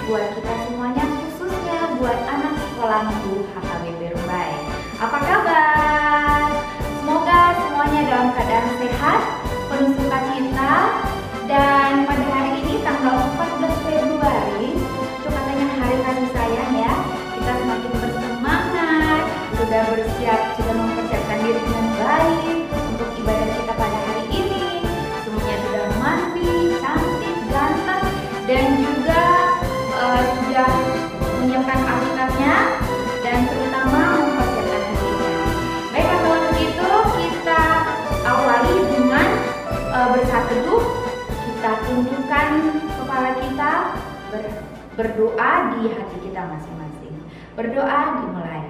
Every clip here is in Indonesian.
buat kita semuanya, khususnya buat anak sekolah minggu HKBP Rumbai. Apa kabar? Semoga semuanya dalam keadaan sehat, penuh sukacita, dan pada hari ini tanggal 14 Februari itu katanya hari kasih sayang ya. Kita semakin bersemangat, sudah bersiap, sudah mempersiapkan diri dengan baik untuk ibadah kita pada hari ini. Semuanya sudah mandi, cantik, ganteng, dan juga sudah menyiapkan alkitabnya dan terutama mempersiapkan hatinya. Baiklah, kalau begitu kita awali dengan bersaat teduh. Kita tundukkan kepala kita, berdoa di hati kita masing-masing. Berdoa dimulai.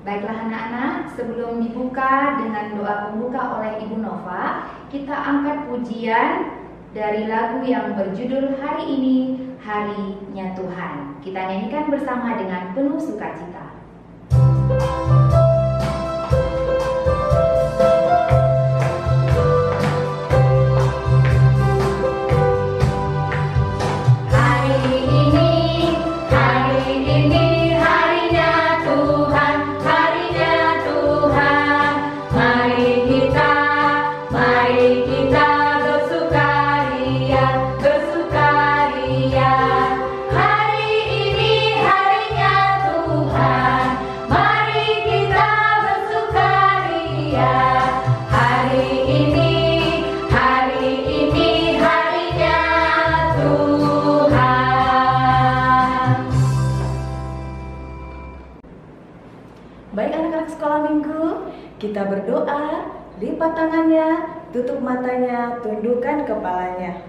Baiklah anak-anak, sebelum dibuka dengan doa pembuka oleh Ibu Nova, kita angkat pujian dari lagu yang berjudul Hari Ini, Harinya Tuhan. Kita nyanyikan bersama dengan penuh sukacita. Baik anak-anak sekolah minggu, kita berdoa, lipat tangannya, tutup matanya, tundukkan kepalanya.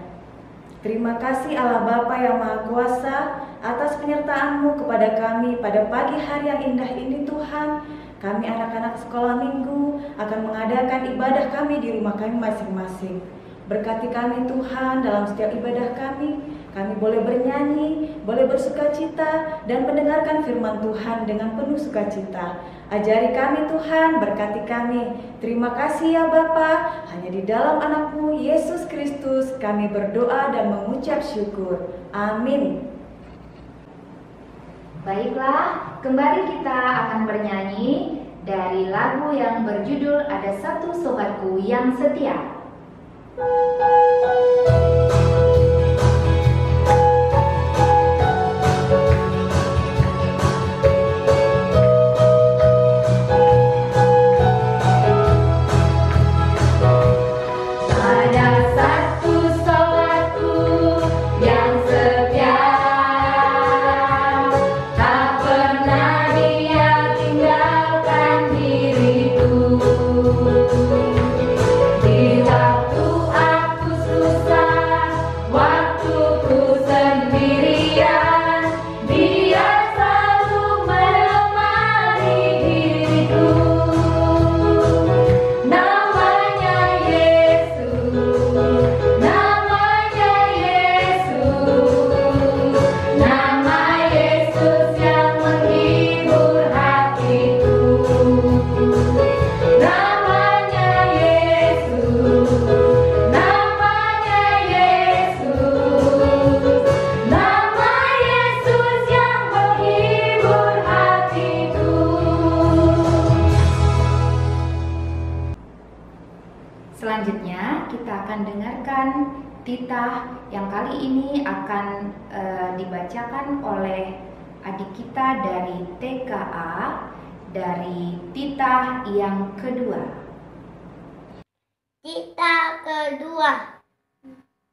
Terima kasih Allah Bapa yang Maha Kuasa atas penyertaan-Mu kepada kami pada pagi hari yang indah ini Tuhan. Kami anak-anak sekolah minggu akan mengadakan ibadah kami di rumah kami masing-masing. Berkati kami Tuhan dalam setiap ibadah kami. Kami boleh bernyanyi, boleh bersukacita, dan mendengarkan firman Tuhan dengan penuh sukacita. Ajari kami Tuhan, berkati kami. Terima kasih ya Bapa. Hanya di dalam anak-Mu Yesus Kristus kami berdoa dan mengucap syukur. Amin. Baiklah, kembali kita akan bernyanyi dari lagu yang berjudul Ada Satu Sobatku Yang Setia. Selanjutnya kita akan dengarkan titah yang kali ini akan dibacakan oleh adik kita dari TKA, dari titah yang kedua. Titah kedua.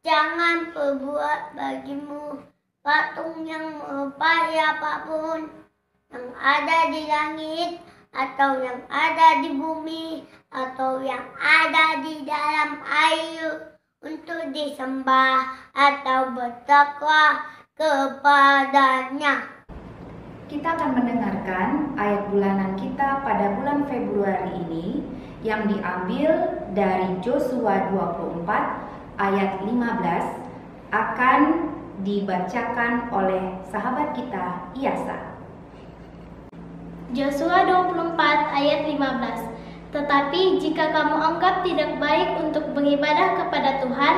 Jangan perbuat bagimu patung yang merupai apapun yang ada di langit atau yang ada di bumi atau yang ada di dalam air untuk disembah atau bertakwa kepadanya. Kita akan mendengarkan ayat bulanan kita pada bulan Februari ini yang diambil dari Josua 24 ayat 15, akan dibacakan oleh sahabat kita Iyasa. Yosua 24 ayat 15. Tetapi jika kamu anggap tidak baik untuk beribadah kepada Tuhan,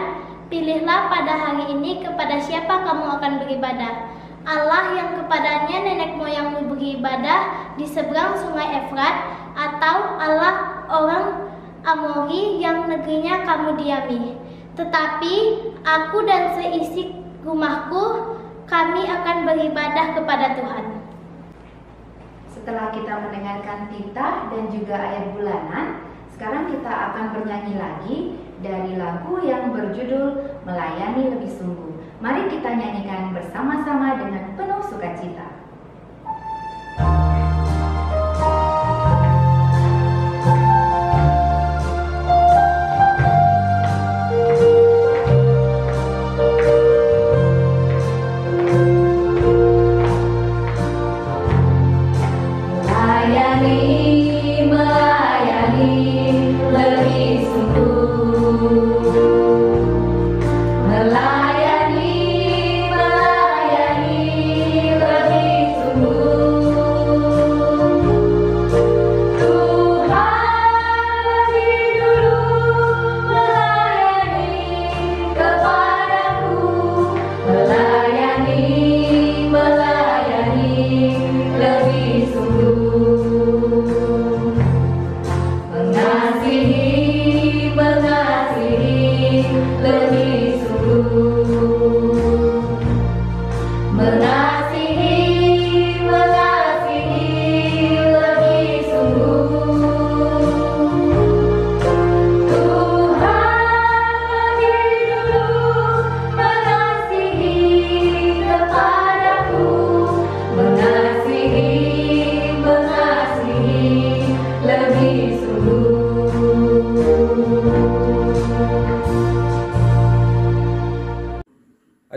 pilihlah pada hari ini kepada siapa kamu akan beribadah. Allah yang kepadanya nenek moyangmu beribadah di seberang sungai Efrat, atau Allah orang Amori yang negerinya kamu diami. Tetapi aku dan seisi rumahku, kami akan beribadah kepada Tuhan. Setelah kita mendengarkan titah dan juga ayat bulanan, sekarang kita akan bernyanyi lagi dari lagu yang berjudul Melayani Lebih Sungguh. Mari kita nyanyikan bersama-sama dengan penuh sukacita.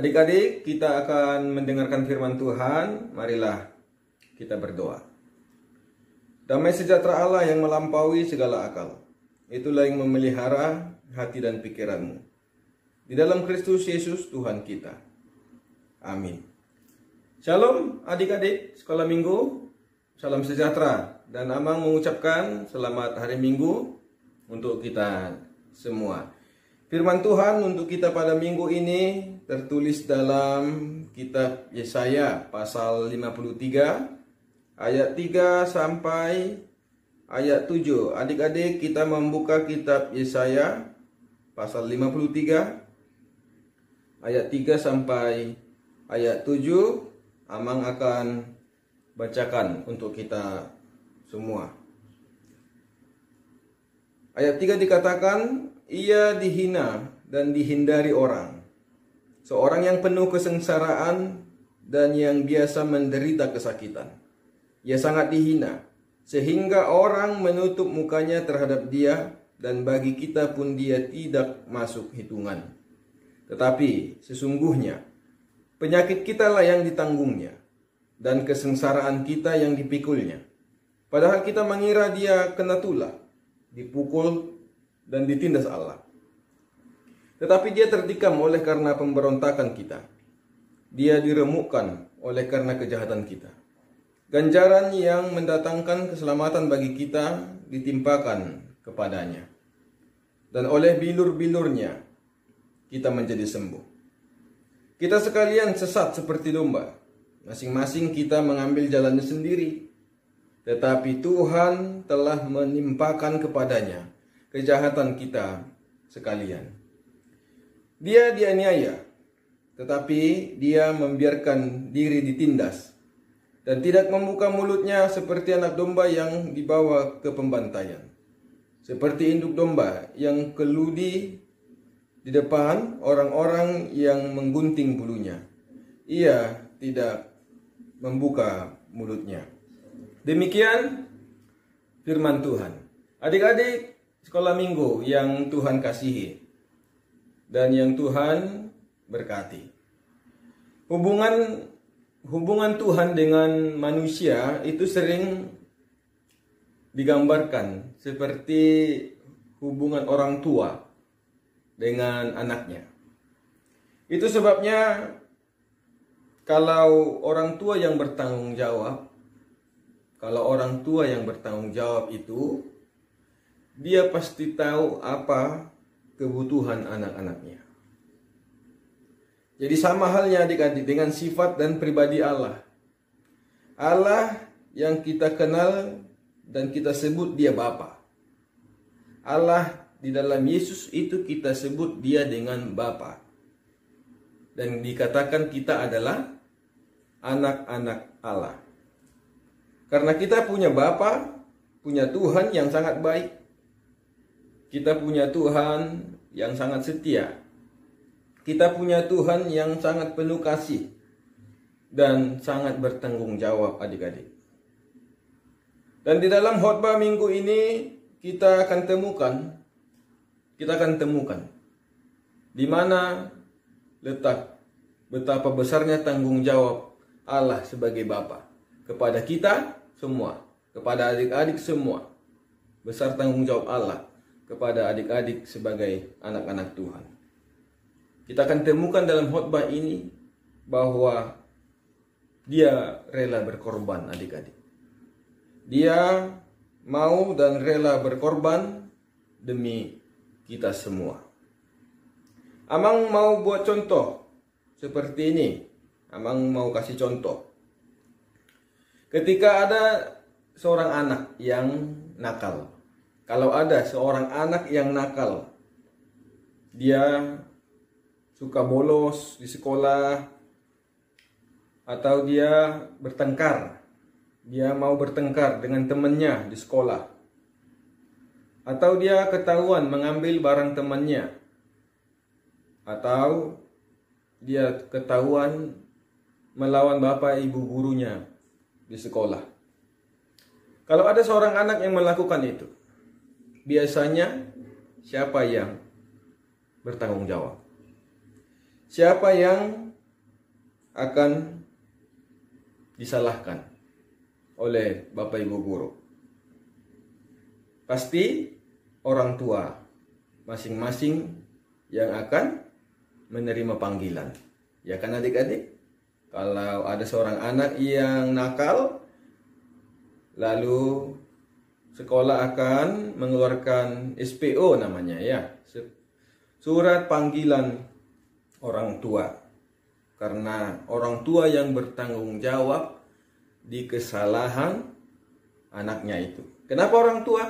Adik-adik, kita akan mendengarkan firman Tuhan. Marilah kita berdoa. Damai sejahtera Allah yang melampaui segala akal, itulah yang memelihara hati dan pikiranmu. Di dalam Kristus Yesus Tuhan kita. Amin. Shalom adik-adik sekolah minggu. Salam sejahtera. Dan Amang mengucapkan selamat hari Minggu untuk kita semua. Firman Tuhan untuk kita pada minggu ini tertulis dalam kitab Yesaya pasal 53 ayat 3 sampai ayat 7. Adik-adik, kita membuka kitab Yesaya pasal 53 ayat 3 sampai ayat 7. Amang akan bacakan untuk kita semua. Ayat 3 dikatakan, ia dihina dan dihindari orang, seorang yang penuh kesengsaraan dan yang biasa menderita kesakitan. Ia sangat dihina, sehingga orang menutup mukanya terhadap dia, dan bagi kita pun dia tidak masuk hitungan. Tetapi sesungguhnya penyakit kitalah yang ditanggungnya, dan kesengsaraan kita yang dipikulnya. Padahal kita mengira dia kena tulah, dipukul, dan ditindas Allah. Tetapi dia tertikam oleh karena pemberontakan kita. Dia diremukkan oleh karena kejahatan kita. Ganjaran yang mendatangkan keselamatan bagi kita ditimpakan kepadanya. Dan oleh bilur-bilurnya kita menjadi sembuh. Kita sekalian sesat seperti domba. Masing-masing kita mengambil jalannya sendiri. Tetapi Tuhan telah menimpakan kepadanya kejahatan kita sekalian. Dia dianiaya, tetapi dia membiarkan diri ditindas, dan tidak membuka mulutnya seperti anak domba yang dibawa ke pembantaian. Seperti induk domba yang keludi di depan orang-orang yang menggunting bulunya. Ia tidak membuka mulutnya. Demikian firman Tuhan. Adik-adik sekolah minggu yang Tuhan kasihi dan yang Tuhan berkati. Hubungan Tuhan dengan manusia itu sering digambarkan seperti hubungan orang tua dengan anaknya. Itu sebabnya kalau orang tua yang bertanggung jawab, itu, dia pasti tahu apa kebutuhan anak-anaknya. Jadi sama halnya adik-adik dengan sifat dan pribadi Allah. Allah yang kita kenal dan kita sebut dia Bapa. Allah di dalam Yesus itu kita sebut dia dengan Bapa. Dan dikatakan kita adalah anak-anak Allah. Karena kita punya Bapa, punya Tuhan yang sangat baik. Kita punya Tuhan yang sangat setia. Kita punya Tuhan yang sangat penuh kasih dan sangat bertanggung jawab adik-adik. Dan di dalam khotbah minggu ini kita akan temukan di mana letak betapa besarnya tanggung jawab Allah sebagai Bapa kepada kita semua, kepada adik-adik semua. Besar tanggung jawab Allah kepada adik-adik sebagai anak-anak Tuhan. Kita akan temukan dalam khotbah ini bahwa dia rela berkorban adik-adik. Dia mau dan rela berkorban demi kita semua. Amang mau buat contoh seperti ini. Amang mau kasih contoh. Ketika ada seorang anak yang nakal. Kalau ada seorang anak yang nakal, dia suka bolos di sekolah, atau dia bertengkar. Dia mau bertengkar dengan temannya di sekolah. Atau dia ketahuan mengambil barang temannya. Atau dia ketahuan melawan bapak ibu gurunya di sekolah. Kalau ada seorang anak yang melakukan itu, biasanya siapa yang bertanggung jawab? Siapa yang akan disalahkan oleh bapak ibu guru? Pasti orang tua masing-masing yang akan menerima panggilan. Ya kan adik-adik? Kalau ada seorang anak yang nakal, lalu sekolah akan mengeluarkan SPO namanya ya. Surat panggilan orang tua. Karena orang tua yang bertanggung jawab di kesalahan anaknya itu. Kenapa orang tua?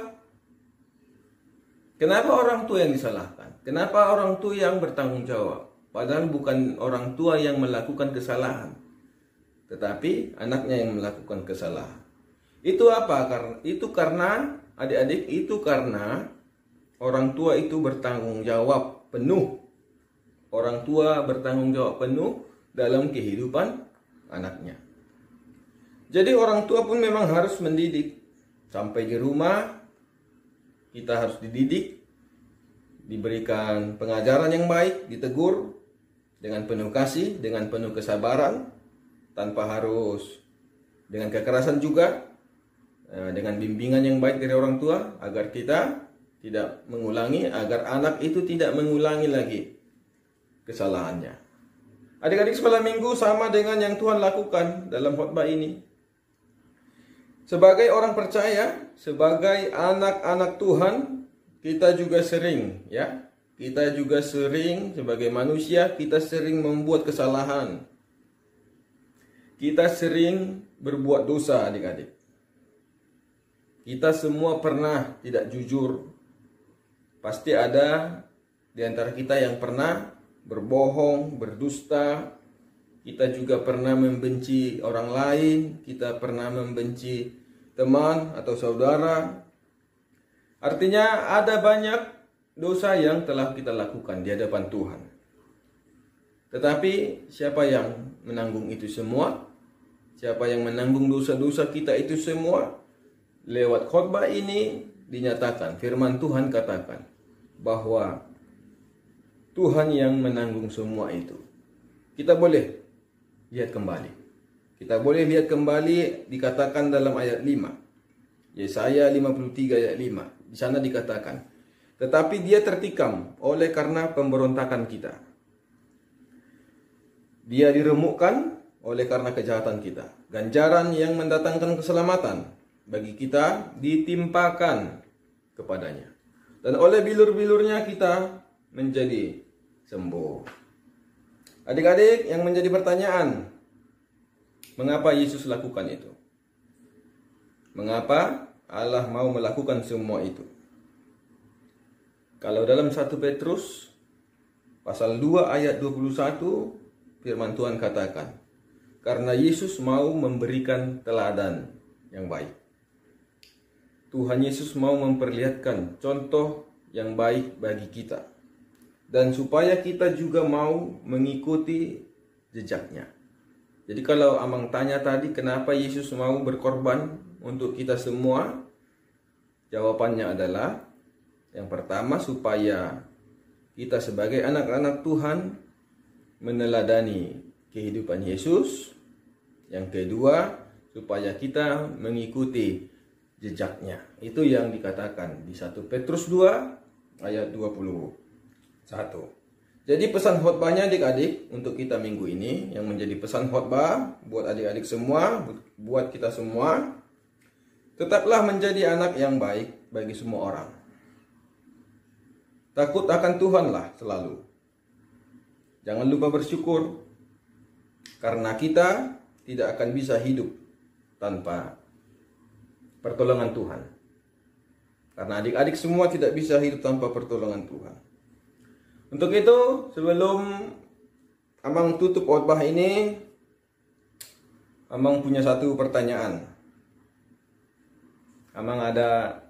Kenapa orang tua yang disalahkan? Kenapa orang tua yang bertanggung jawab? Padahal bukan orang tua yang melakukan kesalahan, tetapi anaknya yang melakukan kesalahan. Itu apa? Karena adik-adik, itu karena orang tua itu bertanggung jawab penuh. Orang tua bertanggung jawab penuh dalam kehidupan anaknya. Jadi orang tua pun memang harus mendidik. Sampai di rumah kita harus dididik, diberikan pengajaran yang baik, ditegur dengan penuh kasih, dengan penuh kesabaran, tanpa harus dengan kekerasan juga, dengan bimbingan yang baik dari orang tua, agar kita tidak mengulangi, agar anak itu tidak mengulangi lagi kesalahannya. Adik-adik, sekolah minggu sama dengan yang Tuhan lakukan dalam khotbah ini. Sebagai orang percaya, sebagai anak-anak Tuhan, kita juga sering, ya, kita juga sering sebagai manusia, kita sering membuat kesalahan. Kita sering berbuat dosa, adik-adik. Kita semua pernah tidak jujur. Pasti ada di antara kita yang pernah berbohong, berdusta. Kita juga pernah membenci orang lain. Kita pernah membenci teman atau saudara. Artinya ada banyak dosa yang telah kita lakukan di hadapan Tuhan. Tetapi siapa yang menanggung itu semua? Siapa yang menanggung dosa-dosa kita itu semua? Lewat khotbah ini dinyatakan, firman Tuhan katakan bahwa Tuhan yang menanggung semua itu. Kita boleh lihat kembali. Kita boleh lihat kembali, dikatakan dalam ayat 5. Yesaya 53 ayat 5. Di sana dikatakan, tetapi dia tertikam oleh karena pemberontakan kita. Dia diremukkan oleh karena kejahatan kita. Ganjaran yang mendatangkan keselamatan bagi kita ditimpakan kepadanya. Dan oleh bilur-bilurnya kita menjadi sembuh. Adik-adik, yang menjadi pertanyaan, mengapa Yesus lakukan itu? Mengapa Allah mau melakukan semua itu? Kalau dalam 1 Petrus pasal 2 ayat 21, firman Tuhan katakan, karena Yesus mau memberikan teladan yang baik. Tuhan Yesus mau memperlihatkan contoh yang baik bagi kita. Dan supaya kita juga mau mengikuti jejaknya. Jadi kalau Amang tanya tadi kenapa Yesus mau berkorban untuk kita semua, jawabannya adalah yang pertama supaya kita sebagai anak-anak Tuhan meneladani kehidupan Yesus. Yang kedua, supaya kita mengikuti jejaknya. Itu yang dikatakan di 1 Petrus 2 ayat 21. Jadi pesan khotbahnya adik-adik untuk kita minggu ini, yang menjadi pesan khotbah buat adik-adik semua, buat kita semua, tetaplah menjadi anak yang baik bagi semua orang. Takut akan Tuhanlah selalu. Jangan lupa bersyukur, karena kita tidak akan bisa hidup tanpa pertolongan Tuhan. Karena adik-adik semua tidak bisa hidup tanpa pertolongan Tuhan. Untuk itu, sebelum Amang tutup khotbah ini, Amang punya satu pertanyaan. Amang ada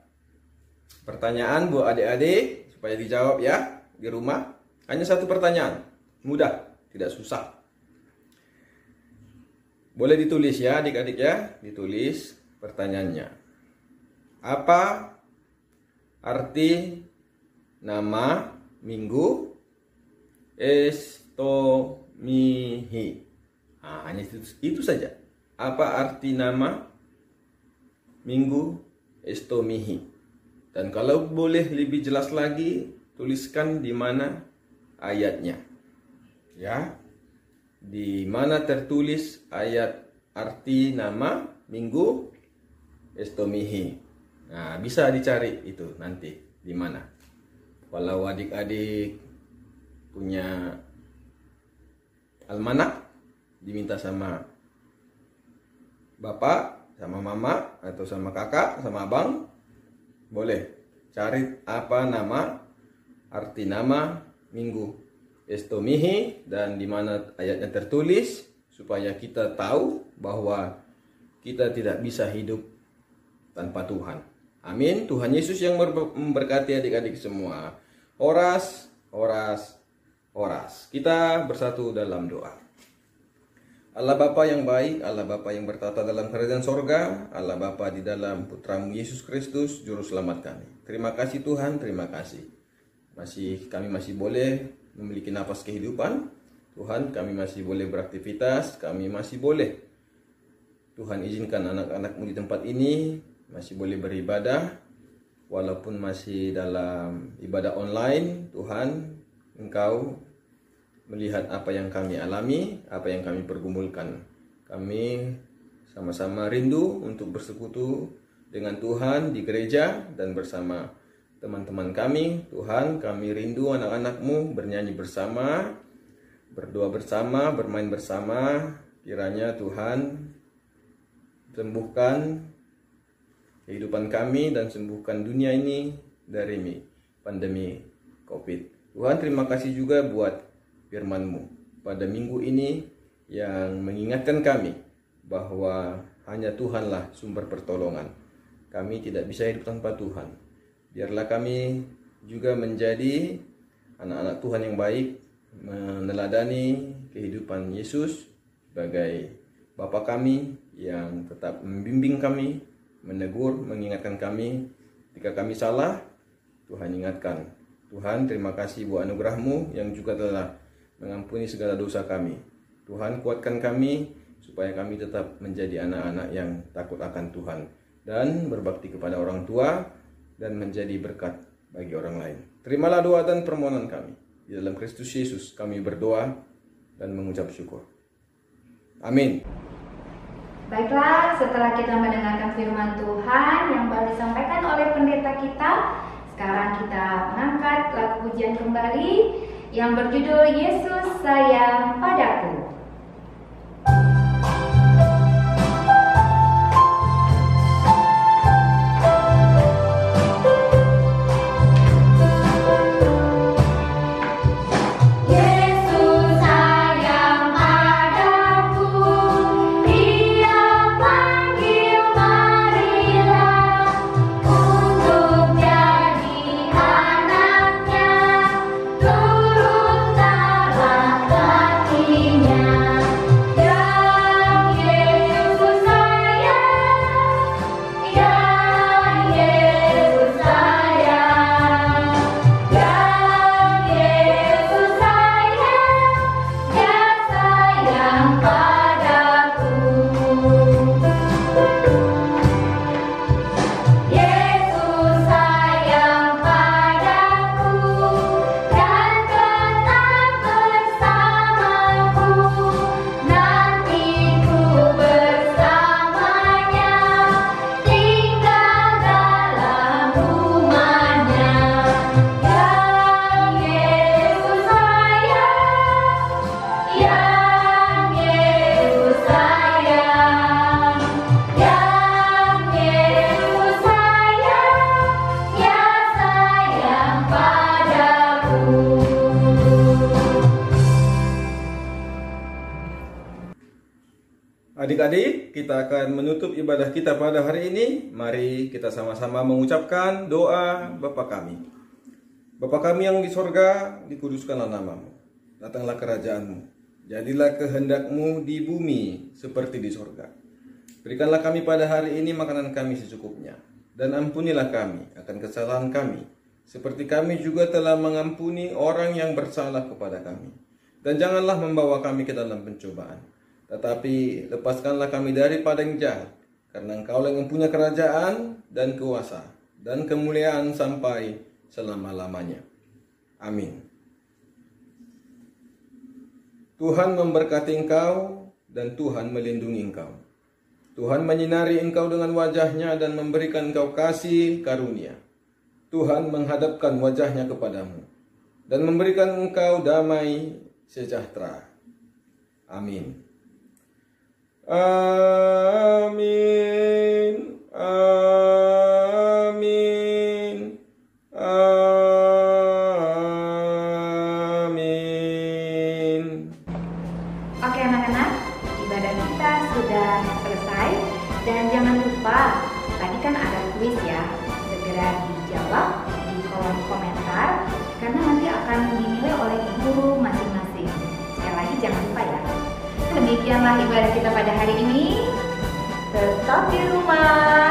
pertanyaan buat adik-adik supaya dijawab ya di rumah. Hanya satu pertanyaan, mudah, tidak susah. Boleh ditulis ya adik-adik ya, ditulis pertanyaannya. Apa arti nama minggu Estomihi? Hanya itu saja. Apa arti nama minggu Estomihi? Dan kalau boleh lebih jelas lagi, tuliskan di mana ayatnya. Ya. Di mana tertulis ayat arti nama minggu Estomihi. Nah, bisa dicari itu nanti di mana. Kalau adik-adik punya almanak, diminta sama bapak, sama mama, atau sama kakak, sama abang, boleh cari apa nama, arti nama minggu Estomihi, dan di mana ayatnya tertulis, supaya kita tahu bahwa kita tidak bisa hidup tanpa Tuhan. Amin. Tuhan Yesus yang memberkati adik-adik semua. Oras, oras, oras. Kita bersatu dalam doa. Allah Bapa yang baik, Allah Bapa yang bertata dalam kerajaan sorga, Allah Bapa di dalam Putramu Yesus Kristus, Juru Selamat kami. Terima kasih Tuhan, terima kasih. Kami masih boleh memiliki napas kehidupan. Tuhan, kami masih boleh beraktivitas, kami masih boleh. Tuhan izinkan anak-anak-Mu di tempat ini masih boleh beribadah, walaupun masih dalam ibadah online. Tuhan, Engkau melihat apa yang kami alami, apa yang kami pergumulkan. Kami sama-sama rindu untuk bersekutu dengan Tuhan di gereja dan bersama teman-teman kami. Tuhan, kami rindu anak-anak-Mu bernyanyi bersama, berdoa bersama, bermain bersama. Kiranya Tuhan sembuhkan kehidupan kami dan sembuhkan dunia ini dari pandemi COVID. Tuhan, terima kasih juga buat firman-Mu pada minggu ini yang mengingatkan kami bahwa hanya Tuhanlah sumber pertolongan. Kami tidak bisa hidup tanpa Tuhan. Biarlah kami juga menjadi anak-anak Tuhan yang baik, meneladani kehidupan Yesus sebagai Bapa kami yang tetap membimbing kami, menegur, mengingatkan kami ketika kami salah. Tuhan ingatkan. Tuhan, terima kasih buat anugerah-Mu yang juga telah mengampuni segala dosa kami. Tuhan, kuatkan kami supaya kami tetap menjadi anak-anak yang takut akan Tuhan dan berbakti kepada orang tua dan menjadi berkat bagi orang lain. Terimalah doa dan permohonan kami. Di dalam Kristus Yesus kami berdoa dan mengucap syukur. Amin. Baiklah, setelah kita mendengarkan firman Tuhan yang baru disampaikan oleh pendeta kita, sekarang kita mengangkat lagu pujian kembali yang berjudul Yesus Sayang Padaku. Adik-adik, kita akan menutup ibadah kita pada hari ini. Mari kita sama-sama mengucapkan doa Bapa kami. Bapa kami yang di sorga, dikuduskanlah namamu. Datanglah kerajaanmu. Jadilah kehendakmu di bumi seperti di sorga. Berikanlah kami pada hari ini makanan kami secukupnya. Dan ampunilah kami akan kesalahan kami, seperti kami juga telah mengampuni orang yang bersalah kepada kami. Dan janganlah membawa kami ke dalam pencobaan, tetapi lepaskanlah kami daripada yang jahat, karena Engkau yang mempunyai kerajaan dan kuasa dan kemuliaan sampai selama-lamanya. Amin. Tuhan memberkati engkau dan Tuhan melindungi engkau. Tuhan menyinari engkau dengan wajah-Nya dan memberikan engkau kasih karunia. Tuhan menghadapkan wajah-Nya kepadamu dan memberikan engkau damai sejahtera. Amin. Amin. Amin. Amin. Oke anak-anak, ibadah kita sudah selesai. Dan jangan lupa, tadi kan ada kuis ya. Segera dijawab di kolom komentar, karena nanti akan dinilai oleh guru masing-masing. Sekali lagi jangan lupa ya. Demikianlah ibadah kita pada hari ini. Tetap di rumah.